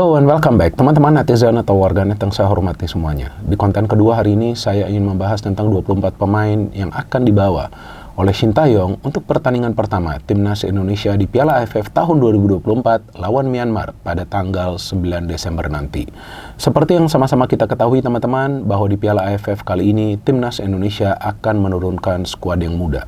Halo and welcome back teman-teman netizen atau warganet yang saya hormati semuanya. Di konten kedua hari ini saya ingin membahas tentang 24 pemain yang akan dibawa oleh Shin Tae-yong untuk pertandingan pertama Timnas Indonesia di Piala AFF tahun 2024 lawan Myanmar pada tanggal 9 Desember nanti. Seperti yang sama-sama kita ketahui teman-teman, bahwa di Piala AFF kali ini Timnas Indonesia akan menurunkan skuad yang muda.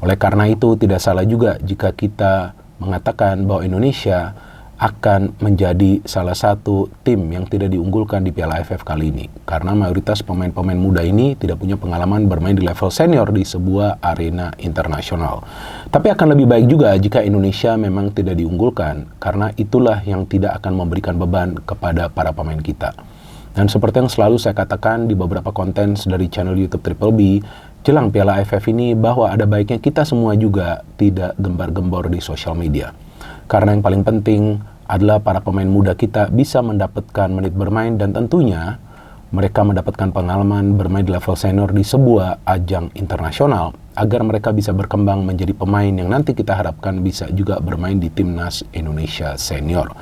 Oleh karena itu tidak salah juga jika kita mengatakan bahwa Indonesia akan menjadi salah satu tim yang tidak diunggulkan di Piala AFF kali ini. Karena mayoritas pemain-pemain muda ini tidak punya pengalaman bermain di level senior di sebuah arena internasional. Tapi akan lebih baik juga jika Indonesia memang tidak diunggulkan, karena itulah yang tidak akan memberikan beban kepada para pemain kita. Dan seperti yang selalu saya katakan di beberapa konten dari channel YouTube Triple B, jelang Piala AFF ini bahwa ada baiknya kita semua juga tidak gembar-gembor di sosial media. Karena yang paling penting adalah para pemain muda kita bisa mendapatkan menit bermain dan tentunya mereka mendapatkan pengalaman bermain di level senior di sebuah ajang internasional agar mereka bisa berkembang menjadi pemain yang nanti kita harapkan bisa juga bermain di Timnas Indonesia Senior.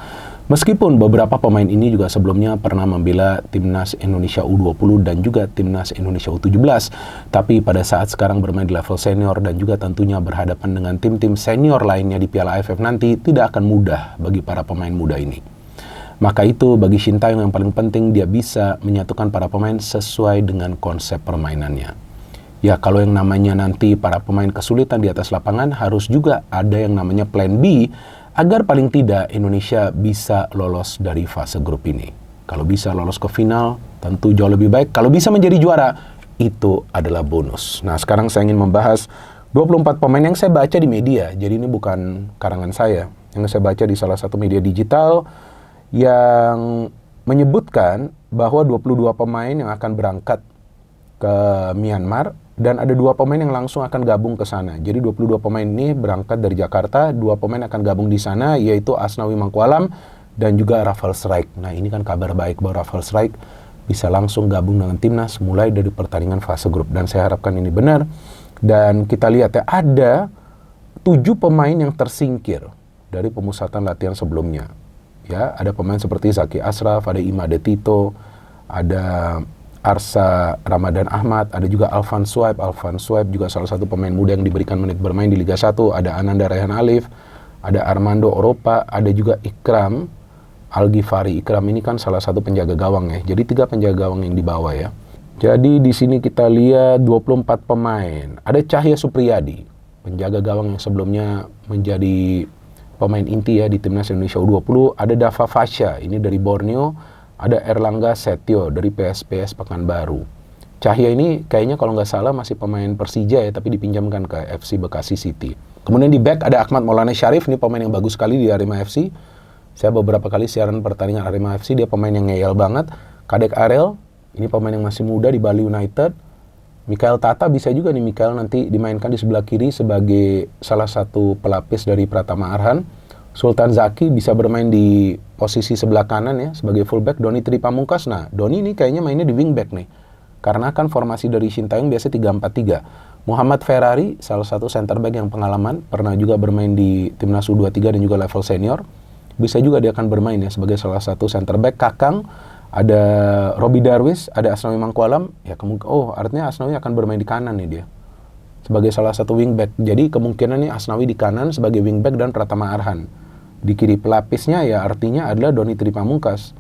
Meskipun beberapa pemain ini juga sebelumnya pernah membela Timnas Indonesia U20 dan juga Timnas Indonesia U17, tapi pada saat sekarang bermain di level senior dan juga tentunya berhadapan dengan tim-tim senior lainnya di Piala AFF nanti tidak akan mudah bagi para pemain muda ini. Maka itu bagi Shin Tae-yong yang paling penting dia bisa menyatukan para pemain sesuai dengan konsep permainannya. Ya, kalau yang namanya nanti para pemain kesulitan di atas lapangan, harus juga ada yang namanya plan B agar paling tidak Indonesia bisa lolos dari fase grup ini. Kalau bisa lolos ke final, tentu jauh lebih baik. Kalau bisa menjadi juara, itu adalah bonus. Nah, sekarang saya ingin membahas 24 pemain yang saya baca di media. Jadi ini bukan karangan saya. Yang saya baca di salah satu media digital yang menyebutkan bahwa 22 pemain yang akan berangkat ke Myanmar dan ada 2 pemain yang langsung akan gabung ke sana. Jadi 22 pemain ini berangkat dari Jakarta, 2 pemain akan gabung di sana, yaitu Asnawi Mangkualam dan juga Rafael Strijk. Nah, ini kan kabar baik bahwa Rafael Strijk bisa langsung gabung dengan timnas mulai dari pertandingan fase grup, dan saya harapkan ini benar. Dan kita lihat ya, ada 7 pemain yang tersingkir dari pemusatan latihan sebelumnya. Ya, ada pemain seperti Zaki Ashraf, ada Imade Tito, ada Arsa Ramadan Ahmad, ada juga Alvan Swaib. Alvan Swaib juga salah satu pemain muda yang diberikan menit bermain di Liga 1. Ada Ananda Rayhan Alif, ada Armando Oropa, ada juga Ikram Al-Ghifari. Ikram ini kan salah satu penjaga gawang ya. Jadi 3 penjaga gawang yang dibawa ya. Jadi di sini kita lihat 24 pemain. Ada Cahya Supriyadi, penjaga gawang yang sebelumnya menjadi pemain inti ya di Timnas Indonesia U20. Ada Dava Fasya, ini dari Borneo. Ada Erlangga Setio dari PSPS Pekanbaru. Cahya ini kayaknya kalau nggak salah masih pemain Persija ya, tapi dipinjamkan ke FC Bekasi City. Kemudian di back ada Ahmad Maulana Syarif, ini pemain yang bagus sekali di Arema FC. Saya beberapa kali siaran pertandingan Arema FC, dia pemain yang ngeyel banget. Kadek Arel, ini pemain yang masih muda di Bali United. Mikael Tata bisa juga nih, Mikael nanti dimainkan di sebelah kiri sebagai salah satu pelapis dari Pratama Arhan. Sultan Zaki bisa bermain di posisi sebelah kanan ya, sebagai fullback. Doni Tripamungkas, nah Doni ini kayaknya mainnya di wingback nih, karena kan formasi dari Shin Tae-yong biasa 3-4-3. Muhammad Ferrari, salah satu center back yang pengalaman, pernah juga bermain di Timnas U23 dan juga level senior. Bisa juga dia akan bermain ya sebagai salah satu center back. Kakang, ada Robi Darwis, ada Asnawi Mangkualam. Ya artinya Asnawi akan bermain di kanan nih dia, sebagai salah satu wingback. Jadi kemungkinan nih Asnawi di kanan sebagai wingback dan Pratama Arhan di kiri. Pelapisnya ya artinya adalah Doni Tripamungkas.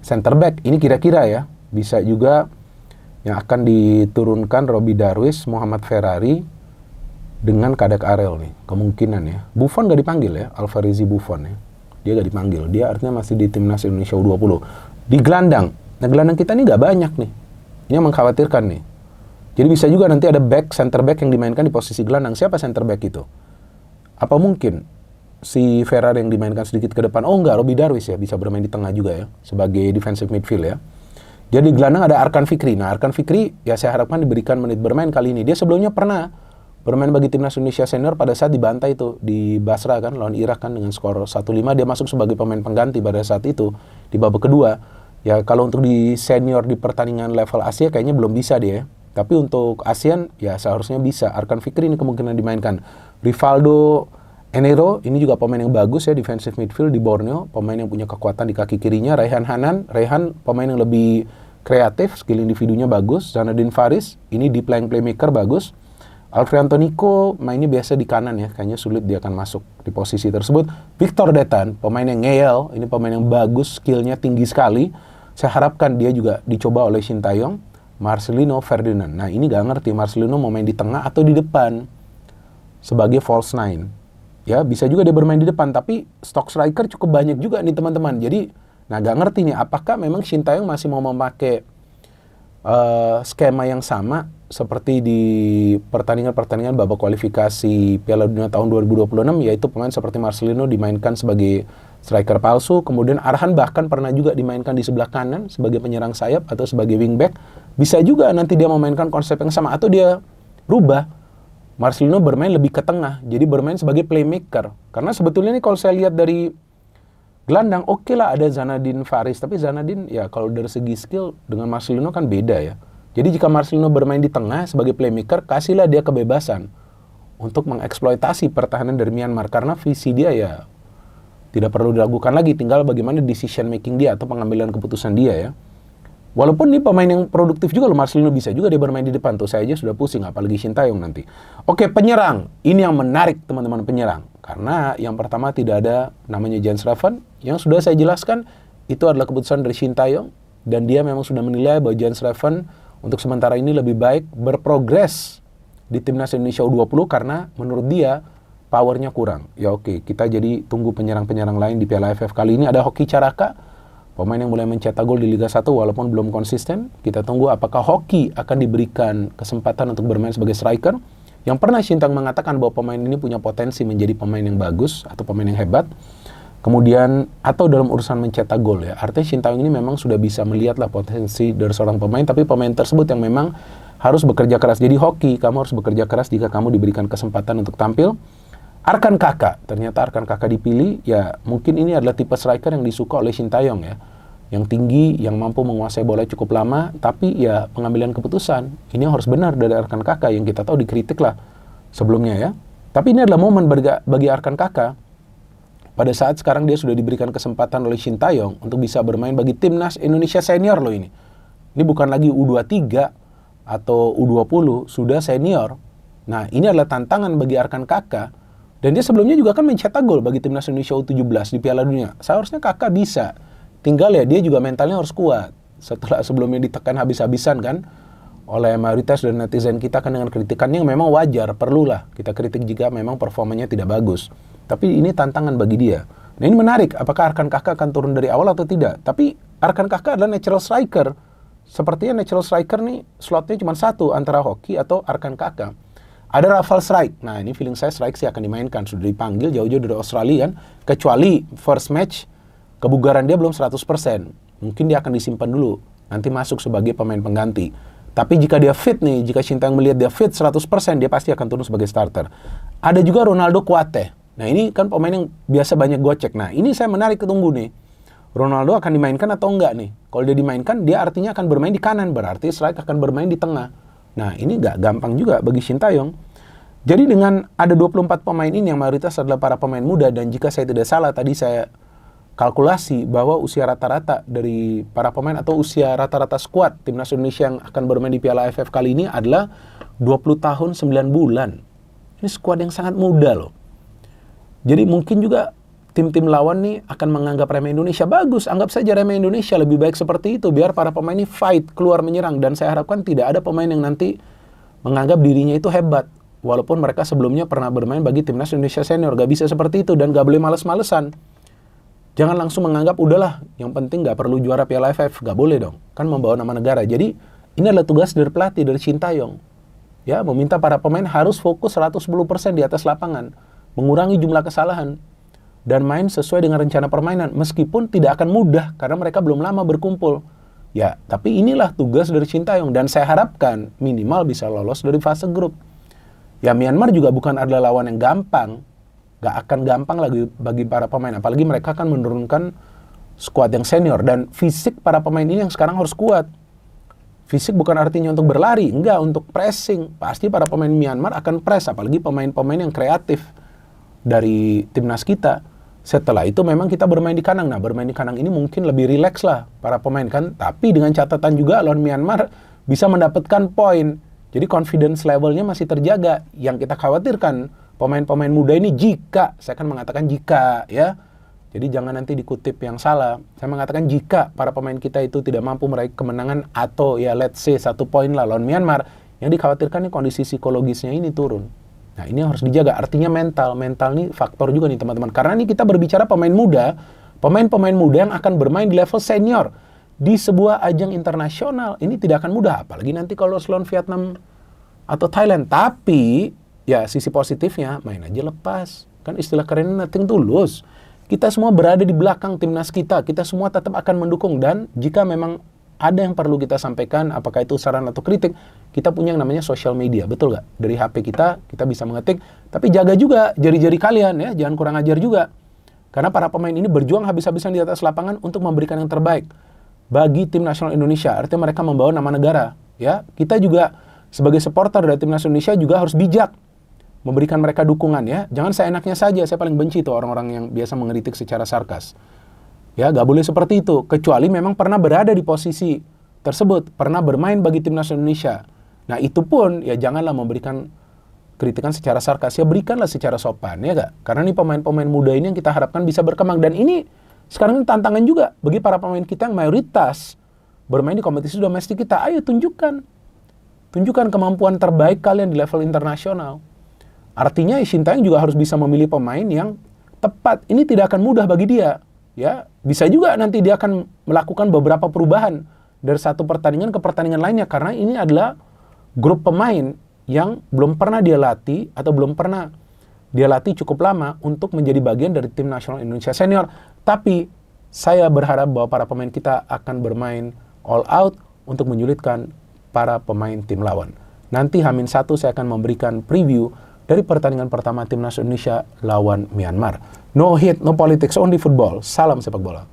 Center back ini kira-kira ya, bisa juga yang akan diturunkan Robi Darwis, Muhammad Ferrari dengan Kadek Arel nih, kemungkinan ya. Buffon gak dipanggil ya, Alvarizi Buffon ya, dia gak dipanggil, dia artinya masih di Timnas Indonesia U20. Di gelandang, nah gelandang kita nih gak banyak nih, ini yang mengkhawatirkan nih. Jadi bisa juga nanti ada center back yang dimainkan di posisi gelandang. Siapa center back itu? Apa mungkin si Ferrari yang dimainkan sedikit ke depan? Oh enggak, Robi Darwis ya, bisa bermain di tengah juga ya, sebagai defensive midfield ya. Jadi gelandang ada Arkan Fikri. Nah, Arkan Fikri ya saya harapkan diberikan menit bermain kali ini. Dia sebelumnya pernah bermain bagi Timnas Indonesia Senior pada saat dibantai itu di Basra kan, lawan Irak kan dengan skor 1-5. Dia masuk sebagai pemain pengganti pada saat itu di babak kedua. Ya kalau untuk di senior di pertandingan level Asia kayaknya belum bisa dia ya. Tapi untuk ASEAN ya seharusnya bisa. Arkan Fikri ini kemungkinan dimainkan. Rivaldo Enero ini juga pemain yang bagus ya, defensive midfield di Borneo, pemain yang punya kekuatan di kaki kirinya. Raihan pemain yang lebih kreatif, skill individunya bagus. Zanadin Faris ini deep lying playmaker bagus. Alfredo Nico mainnya biasa di kanan ya, kayaknya sulit dia akan masuk di posisi tersebut. Victor Detan, pemain yang ngeyel, ini pemain yang bagus, skillnya tinggi sekali. Saya harapkan dia juga dicoba oleh Shin Tae-yong. Marcelino Ferdinand, nah ini gak ngerti Marcelino mau main di tengah atau di depan sebagai false nine. Ya bisa juga dia bermain di depan, tapi stock striker cukup banyak juga nih teman-teman. Jadi, nah gak ngerti nih apakah memang Shin Tae-yong masih mau memakai skema yang sama seperti di pertandingan-pertandingan babak kualifikasi Piala Dunia tahun 2026, yaitu pemain seperti Marcelino dimainkan sebagai striker palsu, kemudian Arhan bahkan pernah juga dimainkan di sebelah kanan sebagai penyerang sayap atau sebagai wingback. Bisa juga nanti dia memainkan konsep yang sama, atau dia rubah Marcelino bermain lebih ke tengah, jadi bermain sebagai playmaker. Karena sebetulnya nih kalau saya lihat dari gelandang, oke lah ada Zanadin Faris, tapi Zanadin ya kalau dari segi skill dengan Marcelino kan beda ya. Jadi jika Marcelino bermain di tengah sebagai playmaker, kasihlah dia kebebasan untuk mengeksploitasi pertahanan dari Myanmar, karena visi dia ya tidak perlu diragukan lagi, tinggal bagaimana decision making dia atau pengambilan keputusan dia ya. Walaupun ini pemain yang produktif juga loh, Marcelino bisa juga dia bermain di depan, tuh saya aja sudah pusing apalagi Shin Tae-yong nanti. Oke, penyerang, ini yang menarik teman-teman, penyerang. Karena yang pertama tidak ada namanya Jens Raven, yang sudah saya jelaskan itu adalah keputusan dari Shin Tae-yong, dan dia memang sudah menilai bahwa Jens Raven untuk sementara ini lebih baik berprogres di Timnas Indonesia U20 karena menurut dia powernya kurang. Ya oke, kita jadi tunggu penyerang-penyerang lain di Piala AFF. Kali ini ada Hoki Caraka, pemain yang mulai mencetak gol di Liga 1 walaupun belum konsisten. Kita tunggu apakah Hoki akan diberikan kesempatan untuk bermain sebagai striker. Yang pernah Shin Tae-yong mengatakan bahwa pemain ini punya potensi menjadi pemain yang bagus atau pemain yang hebat. Kemudian, atau dalam urusan mencetak gol ya. Artinya Shin Tae-yong ini memang sudah bisa melihatlah potensi dari seorang pemain, tapi pemain tersebut yang memang harus bekerja keras. Jadi Hoki, kamu harus bekerja keras jika kamu diberikan kesempatan untuk tampil. Arkan Kakak, ternyata Arkan Kakak dipilih, ya mungkin ini adalah tipe striker yang disuka oleh Shin Tae-yong ya. Yang tinggi, yang mampu menguasai bola cukup lama, tapi ya pengambilan keputusan, ini harus benar dari Arkan Kakak, yang kita tahu dikritik lah sebelumnya ya. Tapi ini adalah momen bagi Arkan Kakak. Pada saat sekarang dia sudah diberikan kesempatan oleh Shin Tae-yong untuk bisa bermain bagi Timnas Indonesia Senior loh ini. Ini bukan lagi U23 atau U20, sudah senior. Nah ini adalah tantangan bagi Arkan Kakak. Dan dia sebelumnya juga kan mencetak gol bagi Timnas Indonesia U17 di Piala Dunia. Seharusnya Kakak bisa. Tinggal ya dia juga mentalnya harus kuat. Setelah sebelumnya ditekan habis-habisan kan oleh mayoritas dan netizen kita kan dengan kritikannya yang memang wajar, perlulah kita kritik jika memang performanya tidak bagus. Tapi ini tantangan bagi dia. Nah ini menarik, apakah Arkan Kakak akan turun dari awal atau tidak. Tapi Arkan Kakak adalah natural striker. Sepertinya natural striker nih slotnya cuma satu, antara Hoki atau Arkan Kakak. Ada Rafael Strike. Nah ini feeling saya Strike sih akan dimainkan. Sudah dipanggil jauh-jauh dari Australia kan. Kecuali first match, kebugaran dia belum 100%. Mungkin dia akan disimpan dulu. Nanti masuk sebagai pemain pengganti. Tapi jika dia fit nih, jika Shin Tae-yong melihat dia fit 100%, dia pasti akan turun sebagai starter. Ada juga Ronaldo Kuate. Nah ini kan pemain yang biasa banyak gocek. Nah ini saya menarik ketunggu nih. Ronaldo akan dimainkan atau enggak nih? Kalau dia dimainkan, dia artinya akan bermain di kanan. Berarti Strike akan bermain di tengah. Nah ini gak gampang juga bagi Shin Tae-yong. Jadi dengan ada 24 pemain ini yang mayoritas adalah para pemain muda. Dan jika saya tidak salah, tadi saya kalkulasi bahwa usia rata-rata dari para pemain atau usia rata-rata skuad Timnas Indonesia yang akan bermain di Piala AFF kali ini adalah 20 tahun 9 bulan. Ini skuad yang sangat muda loh. Jadi mungkin juga tim-tim lawan nih akan menganggap remeh Indonesia. Bagus, anggap saja remeh Indonesia, lebih baik seperti itu. Biar para pemain ini fight, keluar menyerang. Dan saya harapkan tidak ada pemain yang nanti menganggap dirinya itu hebat. Walaupun mereka sebelumnya pernah bermain bagi Timnas Indonesia Senior. Gak bisa seperti itu dan gak boleh males-malesan. Jangan langsung menganggap, udahlah, yang penting gak perlu juara Piala AFF. Gak boleh dong, kan membawa nama negara. Jadi ini adalah tugas dari pelatih, dari Shin Tae-yong. Ya, meminta para pemain harus fokus 110% di atas lapangan. Mengurangi jumlah kesalahan. Dan main sesuai dengan rencana permainan. Meskipun tidak akan mudah, karena mereka belum lama berkumpul. Ya, tapi inilah tugas dari Shin Tae-yong. Dan saya harapkan minimal bisa lolos dari fase grup. Ya, Myanmar juga bukan adalah lawan yang gampang. Gak akan gampang lagi bagi para pemain. Apalagi mereka akan menurunkan skuad yang senior. Dan fisik para pemain ini yang sekarang harus kuat. Fisik bukan artinya untuk berlari. Enggak, untuk pressing. Pasti para pemain Myanmar akan press. Apalagi pemain-pemain yang kreatif. dari timnas kita. Setelah itu memang kita bermain di kandang. Nah, bermain di kandang ini mungkin lebih rileks lah para pemain kan. Tapi dengan catatan juga lawan Myanmar bisa mendapatkan poin. Jadi confidence levelnya masih terjaga. Yang kita khawatirkan pemain-pemain muda ini jika, saya akan mengatakan jika ya. Jadi jangan nanti dikutip yang salah. Saya mengatakan jika para pemain kita itu tidak mampu meraih kemenangan atau ya let's say 1 poin lah lawan Myanmar, yang dikhawatirkan nih kondisi psikologisnya ini turun. Nah, ini harus dijaga. Artinya mental nih faktor juga nih teman-teman. Karena ini kita berbicara pemain muda yang akan bermain di level senior di sebuah ajang internasional. Ini tidak akan mudah, apalagi nanti kalau lawan Vietnam atau Thailand. Tapi ya sisi positifnya main aja lepas. Kan istilah kerennya nothing to lose. Kita semua berada di belakang timnas kita. Kita semua tetap akan mendukung, dan jika memang ada yang perlu kita sampaikan, apakah itu saran atau kritik, kita punya yang namanya social media, betul nggak? Dari HP kita bisa mengetik, tapi jaga juga jari-jari kalian ya, jangan kurang ajar juga. Karena para pemain ini berjuang habis-habisan di atas lapangan untuk memberikan yang terbaik bagi tim nasional Indonesia. Artinya mereka membawa nama negara. Ya, kita juga sebagai supporter dari timnas Indonesia juga harus bijak memberikan mereka dukungan ya. Jangan seenaknya saja, saya paling benci tuh orang-orang yang biasa mengkritik secara sarkas. Ya, gak boleh seperti itu. Kecuali memang pernah berada di posisi tersebut, pernah bermain bagi timnas Indonesia. Nah, itu pun ya janganlah memberikan kritikan secara sarkas, ya berikanlah secara sopan, ya gak? Karena ini pemain-pemain muda ini yang kita harapkan bisa berkembang. Dan ini sekarang ini tantangan juga bagi para pemain kita yang mayoritas bermain di kompetisi domestik kita. Ayo tunjukkan kemampuan terbaik kalian di level internasional. Artinya Shin Tae-yong juga harus bisa memilih pemain yang tepat. Ini tidak akan mudah bagi dia. Ya, bisa juga nanti dia akan melakukan beberapa perubahan dari satu pertandingan ke pertandingan lainnya, karena ini adalah grup pemain yang belum pernah dia latih atau belum pernah dia latih cukup lama untuk menjadi bagian dari tim nasional Indonesia senior. Tapi saya berharap bahwa para pemain kita akan bermain all out untuk menyulitkan para pemain tim lawan. Nanti H-1 saya akan memberikan preview dari pertandingan pertama timnas Indonesia lawan Myanmar. No hit, no politics, only football. Salam sepak bola.